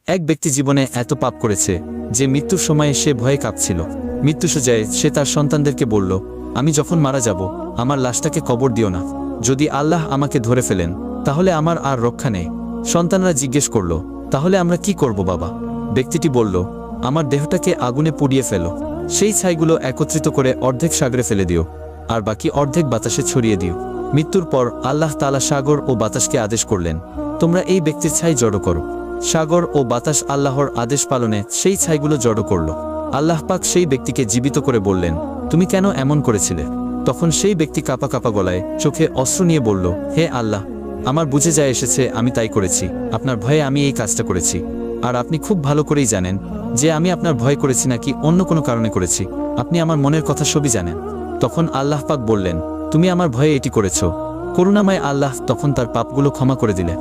এক ব্যক্তি জীবনে এত পাপ করেছে যে মৃত্যুর সময়ে সে ভয়ে কাঁপছিল। মৃত্যু সজ্জায় সে তার সন্তানদেরকে বলল, আমি যখন মারা যাব আমার লাশটাকে কবর দিও না। যদি আল্লাহ আমাকে ধরে ফেলেন তাহলে আমার আর রক্ষা নেই। সন্তানরা জিজ্ঞেস করল, তাহলে আমরা কি করব বাবা? ব্যক্তিটি বলল, আমার দেহটাকে আগুনে পুড়িয়ে ফেলো। সেই ছাইগুলো একত্রিত করে অর্ধেক সাগরে ফেলে দিও, আর বাকি অর্ধেক বাতাসে ছড়িয়ে দিও। মৃত্যুর পর আল্লাহ তাআলা সাগর ও বাতাসকে আদেশ করলেন, তোমরা এই ব্যক্তির ছাই জড়ো করো। সাগর ও বাতাস আল্লাহর আদেশ পালনে সেই ছাইগুলো জড়ো করল। আল্লাহ পাক সেই ব্যক্তিকে জীবিত করে বললেন, তুমি কেন এমন করেছিলে? তখন সেই ব্যক্তি কাঁপা কাঁপা গলায় চোখে অশ্রু নিয়ে বলল, হে আল্লাহ, আমার বুঝে যায় এসেছে আমি তাই করেছি। আপনার ভয়ে আমি এই কাজটা করেছি, আর আপনি খুব ভালো করেই জানেন যে আমি আপনার ভয় করেছি নাকি অন্য কোনো কারণে করেছি। আপনি আমার মনের কথা সবই জানেন। তখন আল্লাহ পাক বললেন, তুমি আমার ভয়ে এটি করেছ। করুণাময় আল্লাহ তখন তার পাপগুলো ক্ষমা করে দিলেন।